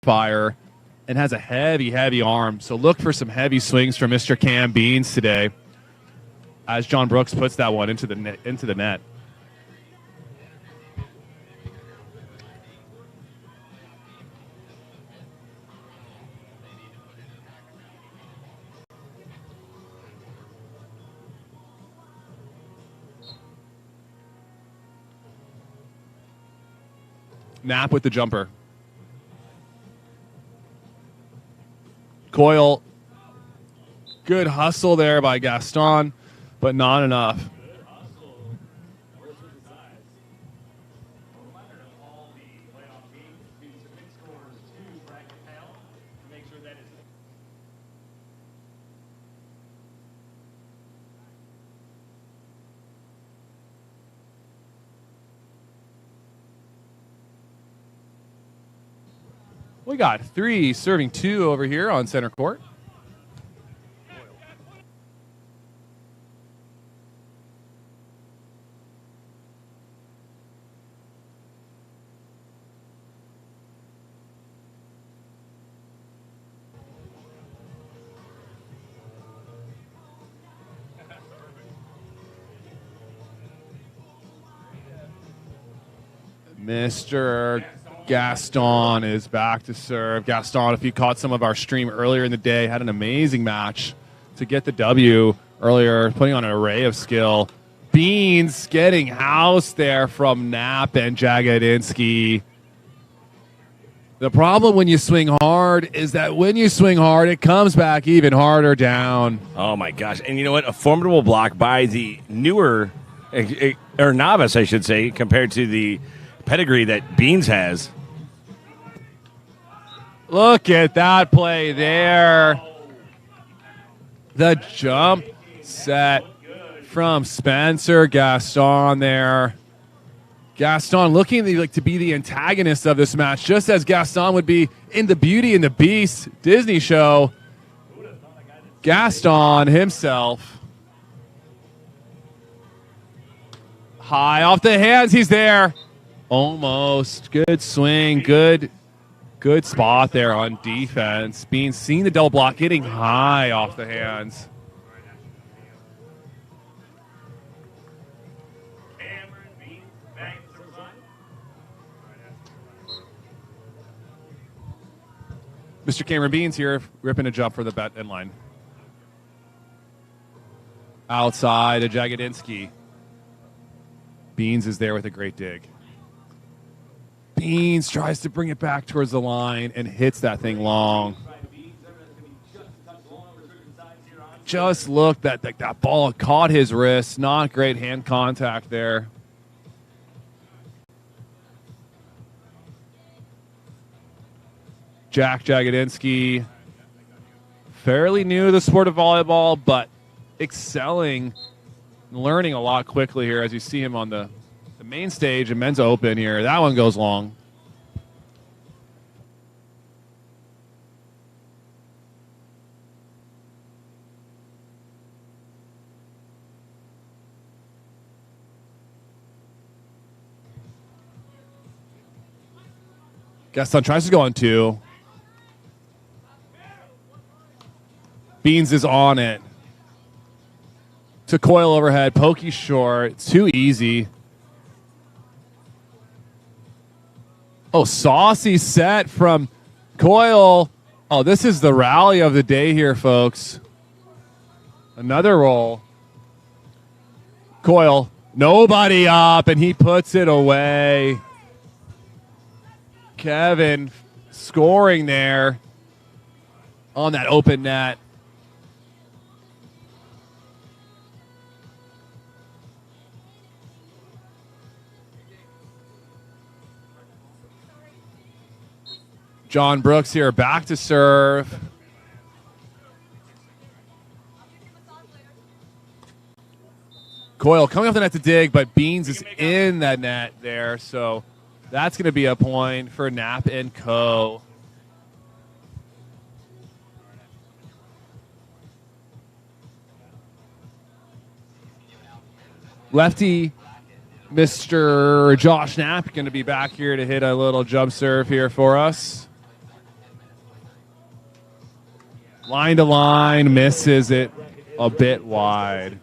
fire and has a heavy, heavy arm. So look for some heavy swings from Mr. Cam Beans today as John Brooks puts that one into the net. Knapp with the jumper. Coyle. Good hustle there by Gaston, but not enough. We got 3 serving 2 over here on center court. Mr. Gaston is back to serve. Gaston, if you caught some of our stream earlier in the day, had an amazing match to get the W earlier, putting on an array of skill. Beans getting housed there from Knapp and Jagodzinski. The problem when you swing hard is that when you swing hard, it comes back even harder down. Oh, my gosh. And you know what? A formidable block by the newer, or novice, I should say, compared to the pedigree that Beans has. Look at that play there. The jump set from Spencer Gaston there. Gaston looking to be the antagonist of this match, just as Gaston would be in the Beauty and the Beast Disney show. Gaston himself. High off the hands, he's there. Almost. Good swing, good spot there on defense. Being seen the double block, getting high off the hands. Mr. Cameron Beans here, ripping a jump for the bet end line. Outside of Jagodzinski. Beans is there with a great dig. Beans tries to bring it back towards the line and hits that thing long. Just look, that ball caught his wrist. Not great hand contact there. Jagodzinski, fairly new to the sport of volleyball, but excelling, learning a lot quickly here as you see him on the main stage and men's open here. That one goes long. Gaston tries to go on 2. Beans is on it. To Coyle overhead. Pokey short. Too easy. Oh, saucy set from Coyle. Oh, this is the rally of the day here, folks. Another roll. Coyle. Nobody up, and he puts it away. Kevin scoring there on that open net. John Brooks here back to serve. Coyle coming off the net to dig, but Beans is in that net there, so that's going to be a point for Knapp and Co. Lefty, Mr. Josh Knapp, going to be back here to hit a little jump serve here for us. Line to line, misses it a bit wide.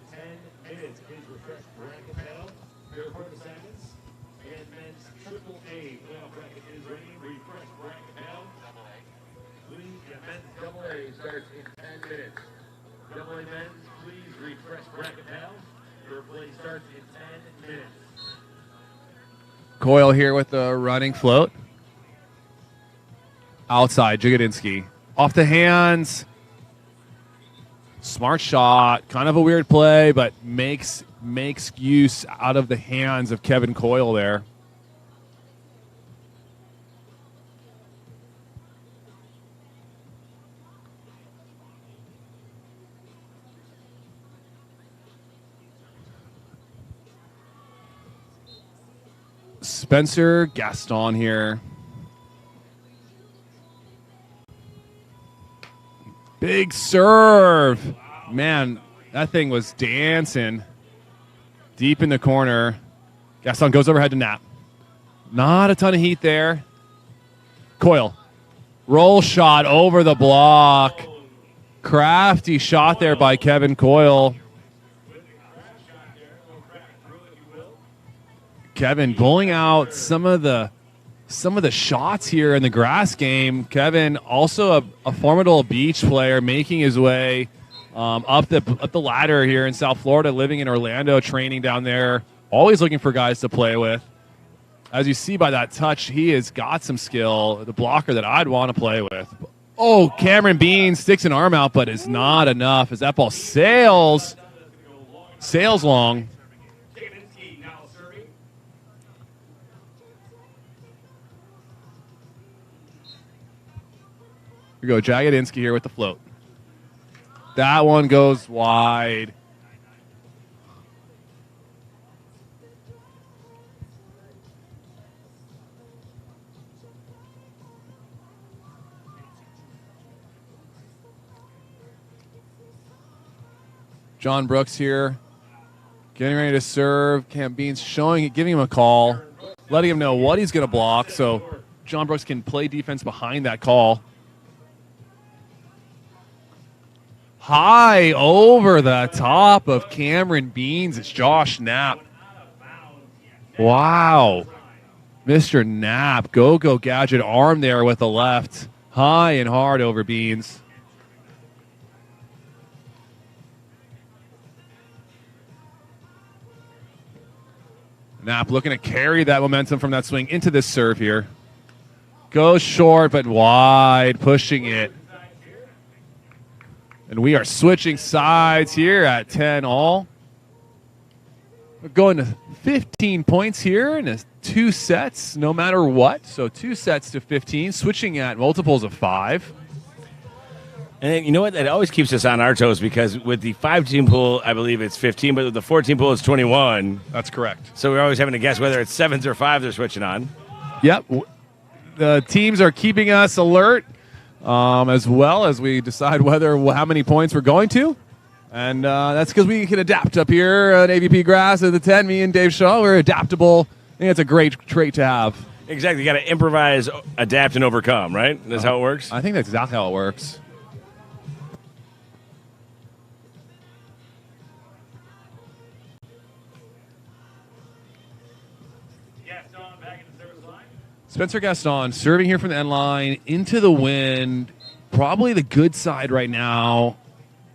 Coyle here with the running float. Outside, Jagodzinski. Off the hands. Smart shot. Kind of a weird play, but makes use out of the hands of Kevin Coyle there. Spencer Gaston here. Big serve. Man, that thing was dancing deep in the corner. Gaston goes overhead to Knapp. Not a ton of heat there. Coyle. Roll shot over the block. Crafty shot there by Kevin Coyle. Kevin pulling out some of the shots here in the grass game. Kevin, also a formidable beach player, making his way up the ladder here in South Florida, living in Orlando, training down there, always looking for guys to play with. As you see by that touch, he has got some skill, the blocker that I'd want to play with. Oh, Cameron Bean sticks an arm out, but is not enough as that ball sails long. Here we go, Jagodzinski here with the float. That one goes wide. John Brooks here, getting ready to serve. Cam Beans giving him a call, letting him know what he's going to block so John Brooks can play defense behind that call. High over the top of Cameron Beans. It's Josh Knapp. Wow. Mr. Knapp, go gadget arm there with the left. High and hard over Beans. Knapp looking to carry that momentum from that swing into this serve here. Goes short but wide, pushing it. And we are switching sides here at 10 all. We're going to 15 points here in 2 sets, no matter what. So 2 sets to 15, switching at multiples of 5. And you know what? That always keeps us on our toes because with the 5-team pool, I believe it's 15, but with the 4-team pool, it's 21. That's correct. So we're always having to guess whether it's 7s or 5s they're switching on. Yep. The teams are keeping us alert. As well as we decide how many points we're going to. And that's because we can adapt up here at AVP Grass at the 10. Me and Dave Shaw, we're adaptable. I think it's a great trait to have. Exactly. You got to improvise, adapt, and overcome, right? That's how it works? I think that's exactly how it works. Spencer Gaston serving here from the end line into the wind. Probably the good side right now.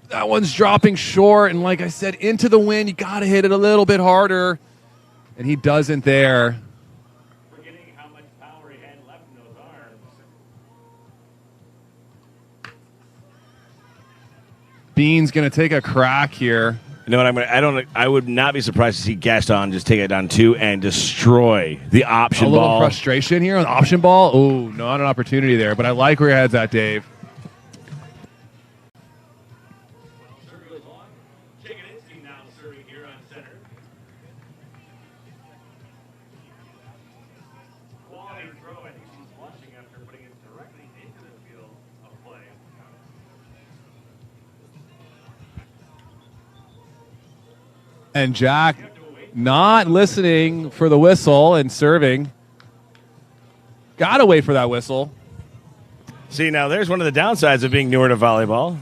That one's dropping short, and like I said, into the wind. You got to hit it a little bit harder, and he doesn't there. Forgetting how much power he had left in those arms. Bean's going to take a crack here. You know what? I would not be surprised to see Gaston just take it down 2 and destroy the option ball. A little frustration here on the option ball. Oh, not an opportunity there, but I like where your head's at, Dave. Jagodzinski now serving here on center. Quality throw. I think she's flushing after putting it directly into the field of play. And Jack not listening for the whistle and serving. Got to wait for that whistle. See, now there's one of the downsides of being newer to volleyball.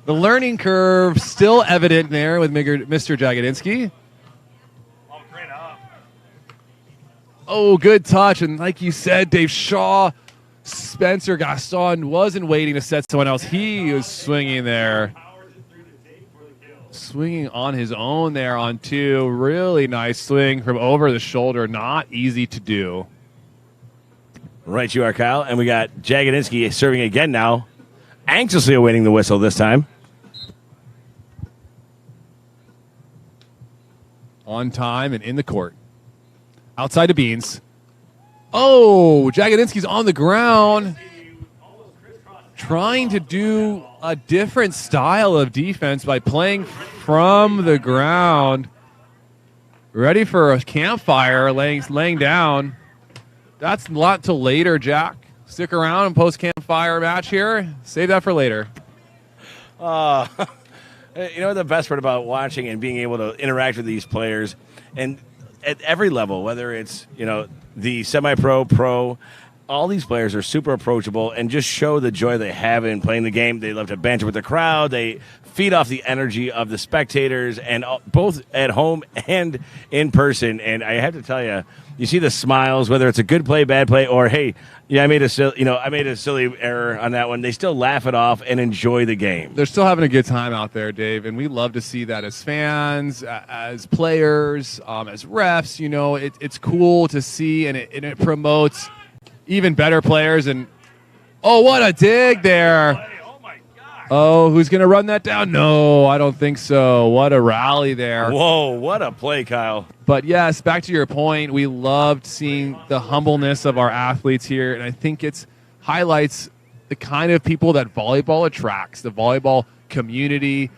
The learning curve still evident there with Mr. Jagodzinski. Oh, good touch. And like you said, Dave Shaw, Spencer Gaston wasn't waiting to set someone else. He was swinging there. Swinging on his own there on 2. Really nice swing from over the shoulder. Not easy to do. Right you are, Kyle. And we got Jagodzinski serving again now. Anxiously awaiting the whistle this time. On time and in the court. Outside of Beans. Oh, Jagodzinski's on the ground. Trying to do a different style of defense by playing from the ground. Ready for a campfire, laying down. That's not till later, Jack. Stick around and post campfire match here. Save that for later. You know the best part about watching and being able to interact with these players, and at every level, whether it's the semi-pro, pro, all these players are super approachable and just show the joy they have in playing the game. They love to banter with the crowd. They feed off the energy of the spectators, and both at home and in person. And I have to tell you, you see the smiles, whether it's a good play, bad play, or hey, yeah, I made a silly error on that one. They still laugh it off and enjoy the game. They're still having a good time out there, Dave, and we love to see that as fans, as players, as refs. It's cool to see, and it promotes even better players. And oh, what a dig there! Oh, who's going to run that down? No, I don't think so. What a rally there. Whoa, what a play, Kyle. But yes, back to your point, we loved seeing the humbleness of our athletes here, and I think it highlights the kind of people that volleyball attracts, the volleyball community,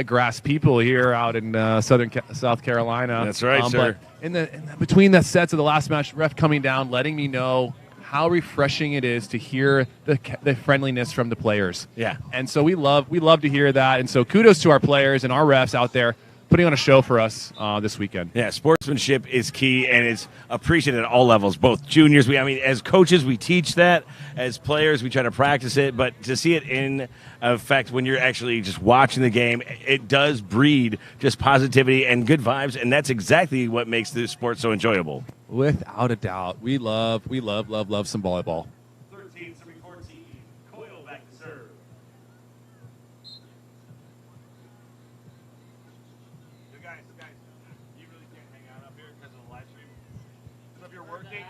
#grass people here out in South Carolina. That's right, sir. But between the sets of the last match, ref coming down, letting me know how refreshing it is to hear the friendliness from the players. Yeah. And so we love to hear that. And so kudos to our players and our refs out there putting on a show for us this weekend. Yeah, sportsmanship is key, and it's appreciated at all levels, both juniors. As coaches, we teach that. As players, we try to practice it. But to see it in effect when you're actually just watching the game, it does breed just positivity and good vibes, and that's exactly what makes this sport so enjoyable. Without a doubt. We love some volleyball. 13, 14, Coyle back to serve. So guys, you really can't hang out up here because of the live stream. So if you're working,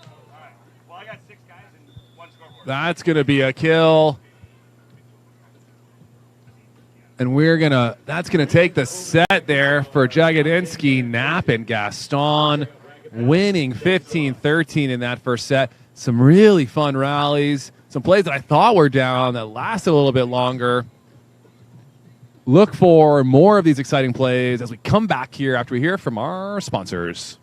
all right. Well, I got 6 guys and 1 scoreboard. That's going to be a kill. And that's going to take the set there for Jagodzinski, Knapp, and Gaston, winning 15-13 in that first set. Some really fun rallies, some plays that I thought were down that lasted a little bit longer. Look for more of these exciting plays as we come back here after we hear from our sponsors.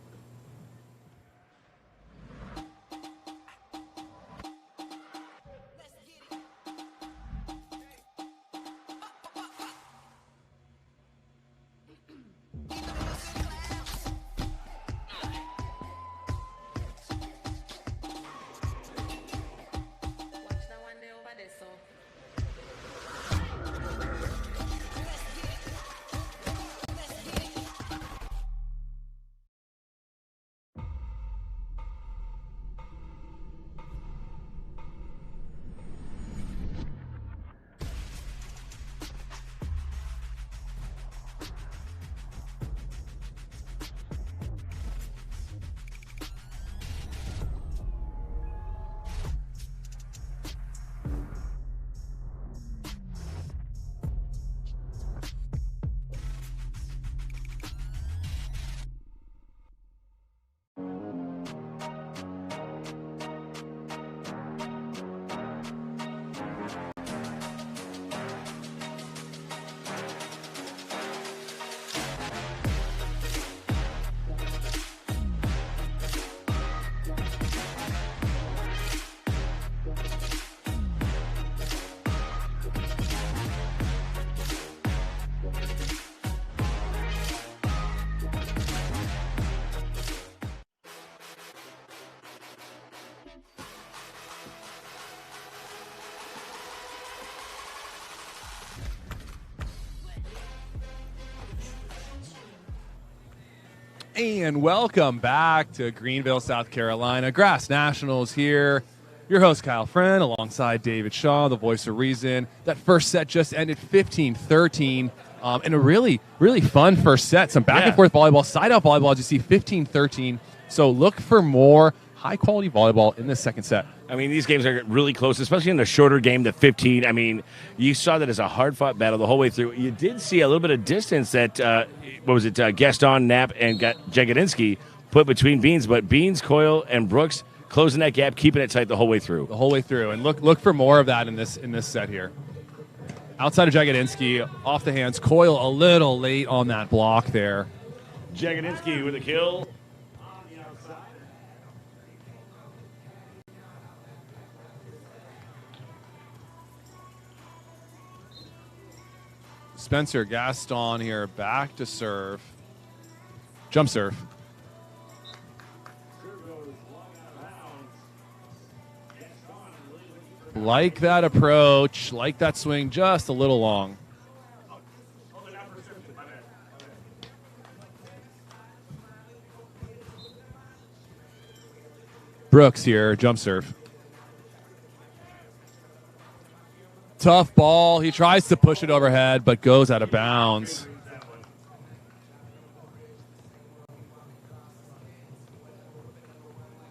And welcome back to Greenville, South Carolina. Grass Nationals here. Your host, Kyle Friend, alongside David Shaw, the voice of reason. That first set just ended 15-13 in a really, really fun first set. Some back-and-forth volleyball, side-out volleyball, as you see, 15-13. So look for more high-quality volleyball in this second set. I mean, these games are really close, especially in the shorter game, the 15. I mean, you saw that as a hard-fought battle the whole way through. You did see a little bit of distance that, Gaston, Knapp, and Jagodzinski put between Beans. But Beans, Coyle, and Brooks closing that gap, keeping it tight the whole way through. The whole way through. And look for more of that in this set here. Outside of Jagodzinski, off the hands. Coyle a little late on that block there. Jagodzinski with a kill. Spencer Gaston here back to serve. Jump serve. Like that approach, like that swing, just a little long. Brooks here, jump serve. Tough ball. He tries to push it overhead, but goes out of bounds.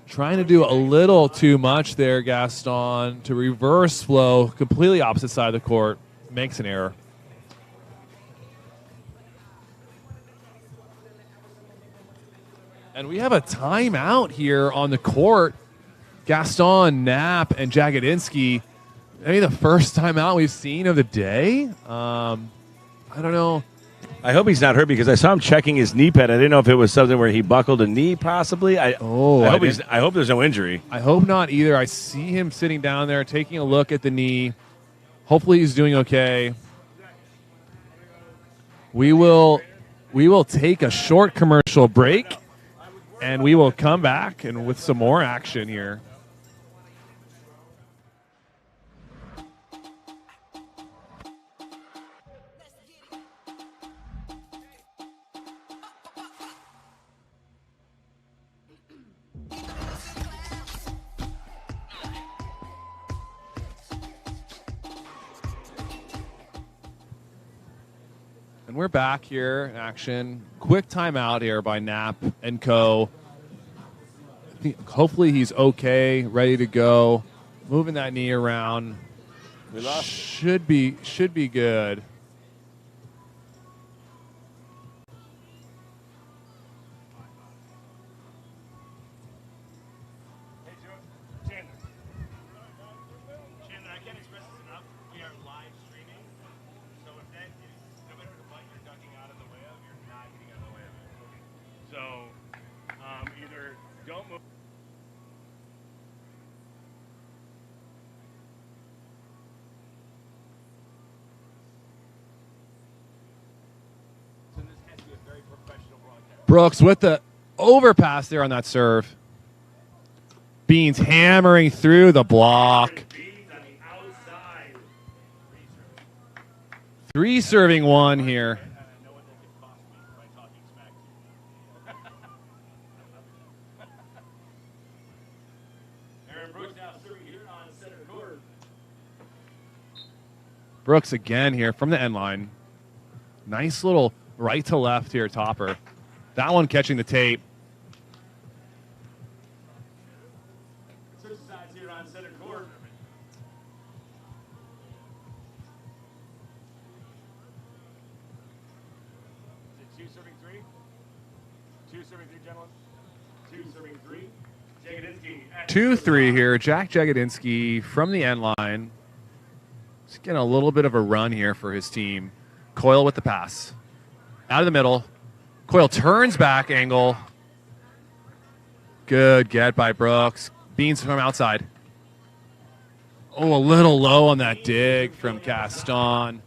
Trying to do a little too much there, Gaston, to reverse flow, completely opposite side of the court. Makes an error. And we have a timeout here on the court. Gaston, Knapp, and Jagodzinski. Maybe the first timeout we've seen of the day. I don't know. I hope he's not hurt because I saw him checking his knee pad. I didn't know if it was something where he buckled a knee, possibly. I hope there's no injury. I hope not either. I see him sitting down there, taking a look at the knee. Hopefully he's doing okay. We will take a short commercial break, and we will come back and with some more action here. And we're back here in action. Quick timeout here by Knapp and co. Hopefully he's okay, ready to go. Moving that knee around. We lost. Should be good. Chandler, I can't express this enough. We are live streaming. So if that is, no matter what you're ducking out of the way of, you're not getting out of the way of it. So either don't move. So this has to be a very professional broadcast. Brooks with the overpass there on that serve. Beans hammering through the block. Beans on the outside. Three serving one here. No one that can cost me by talking smack to you. Aaron Brooks now serving here on center court. Brooks again here from the end line. Nice little right to left here, topper. That one catching the tape. Switch sides here on center court. Is it 2 serving 3? 2 serving 3, gentlemen. 2 serving 3. Jagodzinski. 2-3 here. Jack Jagodzinski from the end line. He's getting a little bit of a run here for his team. Coyle with the pass. Out of the middle. Coyle turns back angle. Good get by Brooks. Beans from outside. Oh, a little low on that dig from Gaston.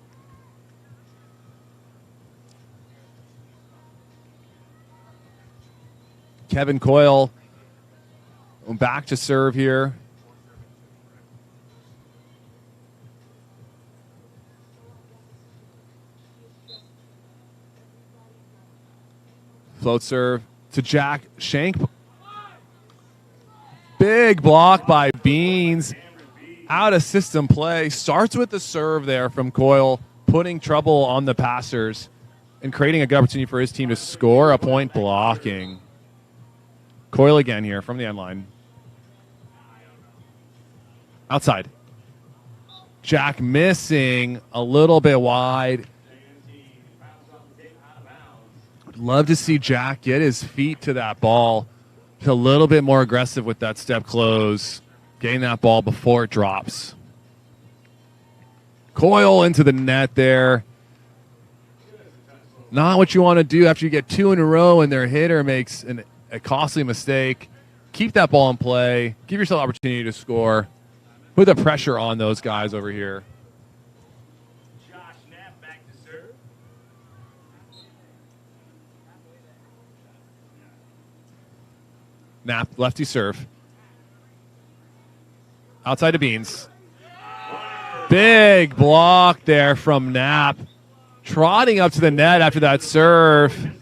Kevin Coyle back to serve here. Float serve. to Jack. Shank. Big block by Beans. Out of system play. Starts with the serve there from Coyle, putting trouble on the passers and creating a good opportunity for his team to score a point blocking. Coyle again here from the end line. Outside. Jack missing a little bit wide. Would love to see Jack get his feet to that ball. A little bit more aggressive with that step close. Getting that ball before it drops. Coyle into the net there. Not what you want to do after you get 2 in a row and their hitter makes a costly mistake. Keep that ball in play. Give yourself an opportunity to score. Put the pressure on those guys over here. Knapp back to serve. Knapp, lefty serve. Outside of Beans. Big block there from Knapp. Trotting up to the net after that serve.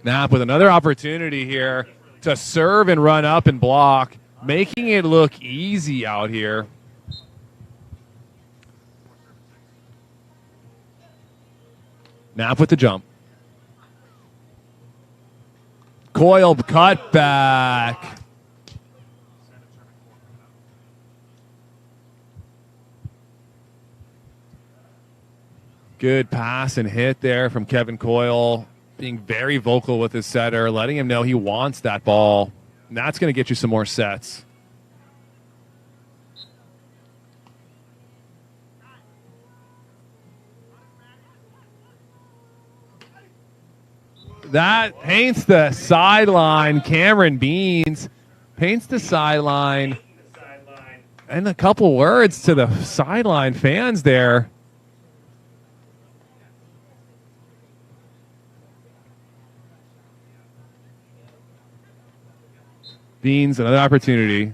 Knapp with another opportunity here to serve and run up and block, making it look easy out here. Knapp with the jump. Coyle cut back. Good pass and hit there from Kevin Coyle. Being very vocal with his setter, letting him know he wants that ball. And that's going to get you some more sets. That paints the sideline. Cameron Beans paints the sideline. And a couple words to the sideline fans there. Beans, another opportunity.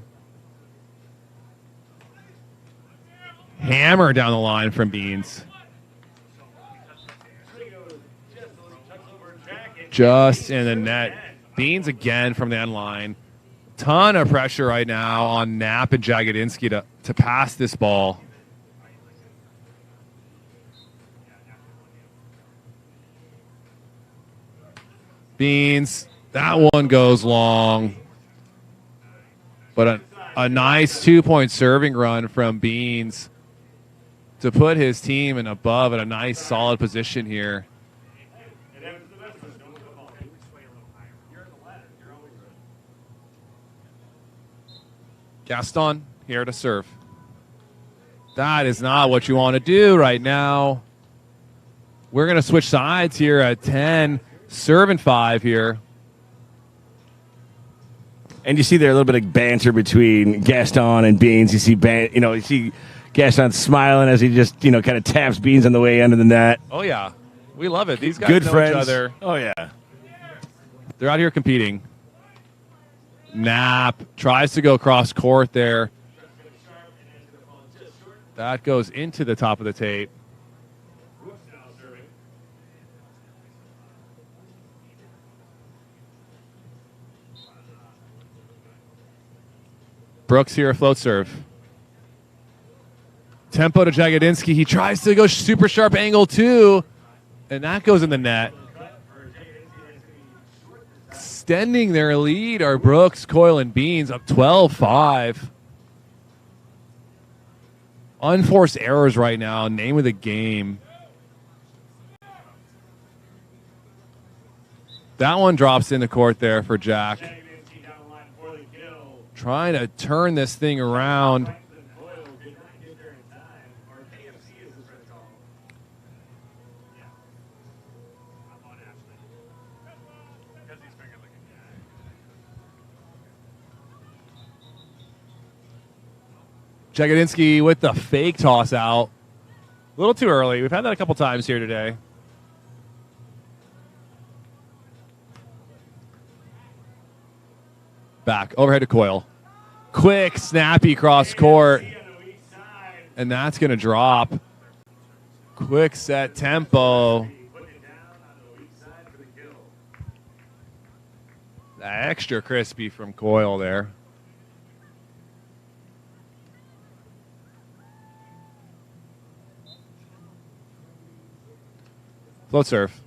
Hammer down the line from Beans. Just in the net. Beans again from the end line. Ton of pressure right now on Knapp and Jagodzinski to pass this ball. Beans, that one goes long. But a nice 2-point serving run from Beans to put his team in above at a nice solid position here. Gaston here to serve. That is not what you want to do right now. We're going to switch sides here at 10. Serving 5 here. And you see there a little bit of banter between Gaston and Beans. You see Gaston smiling as he just, kind of taps Beans on the way under the net. Oh, yeah. We love it. These guys Good know friends. each other. Oh, yeah. They're out here competing. Knapp tries to go cross court there. That goes into the top of the tape. Brooks here, a float serve. Tempo to Jagodzinski. He tries to go super sharp angle too, and that goes in the net. Extending their lead are Brooks, Coyle, and Beans up 12-5. Unforced errors right now, name of the game. That one drops in the court there for Jack. Trying to turn this thing around. Jagodzinski with the fake toss out. A little too early. We've had that a couple times here today. Back. Overhead to Coyle. Quick, snappy cross court. And that's going to drop. Quick set tempo. Extra crispy from Coyle there. Float serve.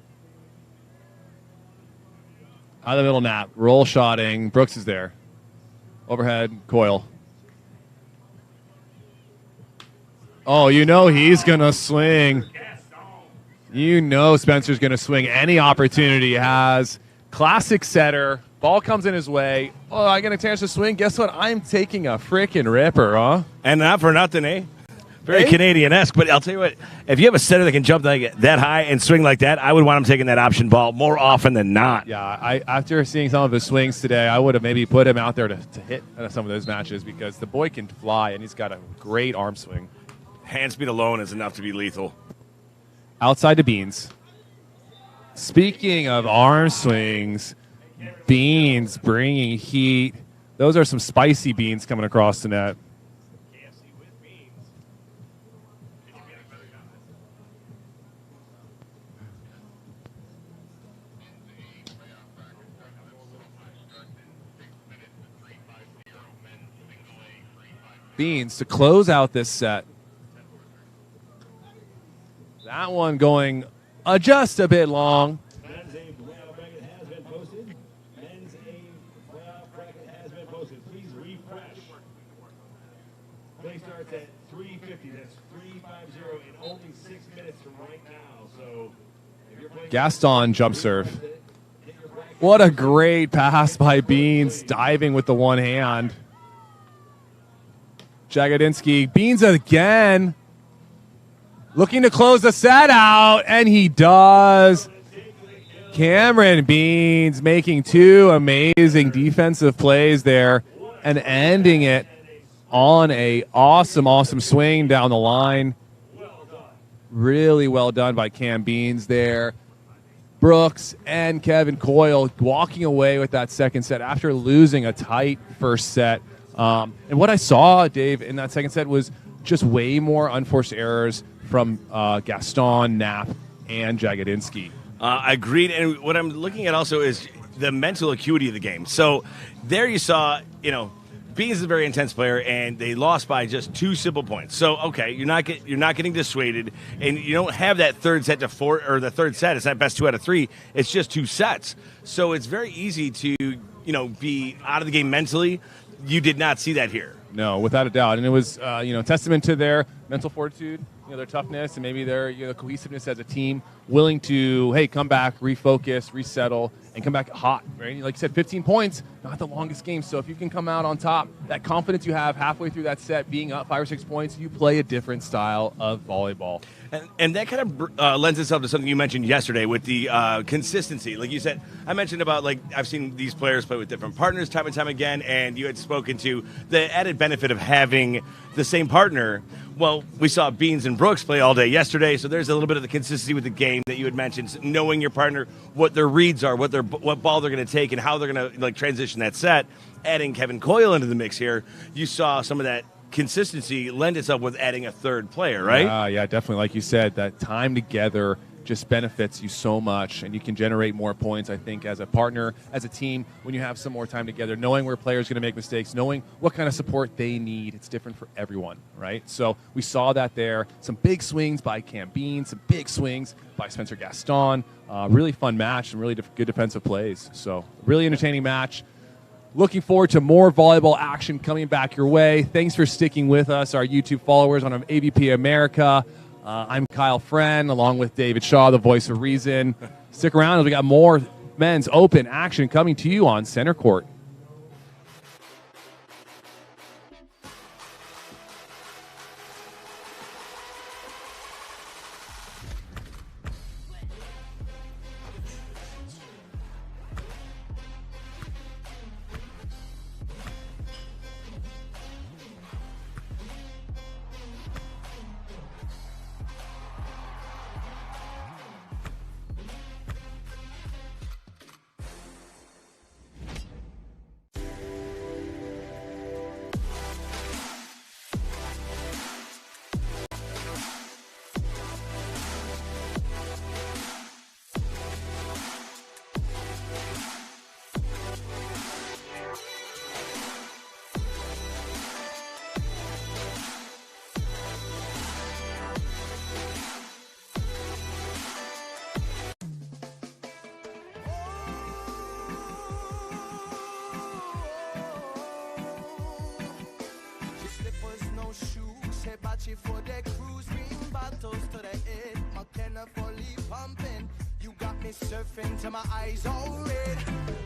Out of the middle, Knapp. Roll shotting. Brooks is there. Overhead, Coyle. Oh, you know he's going to swing. You know Spencer's going to swing any opportunity he has. Classic setter. Ball comes in his way. Oh, I get a chance to swing. Guess what? I'm taking a freaking ripper, huh? And not for nothing, eh? Very Canadian-esque, but I'll tell you what, if you have a setter that can jump that high and swing like that, I would want him taking that option ball more often than not. Yeah, after seeing some of his swings today, I would have maybe put him out there to hit some of those matches because the boy can fly, and he's got a great arm swing. Hand speed alone is enough to be lethal. Outside to Beans. Speaking of arm swings, Beans bringing heat. Those are some spicy beans coming across the net. Beans to close out this set. That one going just a bit long. Men's A playoff bracket has been posted. Men's A playoff bracket has been posted. Please refresh. Play starts at 3:50. That's 3:50 in only 6 minutes from right now. So if you're playing Gaston jump serve. What a great pass by Beans, diving with the one hand. Jagodzinski, Beans again. Looking to close the set out, and he does. Cameron Beans making two amazing defensive plays there and ending it on a awesome swing down the line. Really well done by Cam Beans there. Brooks and Kevin Coyle walking away with that second set after losing a tight first set. And what I saw, Dave, in that second set was just way more unforced errors from Gaston, Knapp, and Jagodzinski. Agreed. And what I'm looking at also is the mental acuity of the game. So there you saw, Beans is a very intense player, and they lost by just 2 simple points. So okay, you're not getting dissuaded, and you don't have that third set to 4 or the third set. It's not best 2 out of 3. It's just 2 sets. So it's very easy to be out of the game mentally. You did not see that here. No, without a doubt. And it was, testament to their mental fortitude, their toughness, and maybe their cohesiveness as a team, willing to, come back, refocus, resettle, and come back hot, right? Like you said, 15 points, not the longest game. So if you can come out on top, that confidence you have halfway through that set, being up 5 or 6 points, you play a different style of volleyball. And that kind of lends itself to something you mentioned yesterday with the consistency. Like you said, I mentioned about, I've seen these players play with different partners time and time again, and you had spoken to the added benefit of having the same partner. Well, we saw Beans and Brooks play all day yesterday, so there's a little bit of the consistency with the game that you had mentioned, knowing your partner, what their reads are, what ball they're going to take, and how they're going to transition that set. Adding Kevin Coyle into the mix here, you saw some of that consistency lend itself with adding a third player, right? Yeah, definitely. Like you said, that time together just benefits you so much, and you can generate more points, I think, as a partner, as a team, when you have some more time together, knowing where players are going to make mistakes, knowing what kind of support they need. It's different for everyone, right? So we saw that there. Some big swings by Cam Bean, some big swings by Spencer Gaston. Really fun match and really good defensive plays. So really entertaining match. Looking forward to more volleyball action coming back your way. Thanks for sticking with us, our YouTube followers on AVP America. I'm Kyle Friend, along with David Shaw, the voice of reason. Stick around as we got more men's open action coming to you on Center Court. Versace for the cruise, green bottles to the head. McKenna fully pumping. You got me surfing till my eyes all red.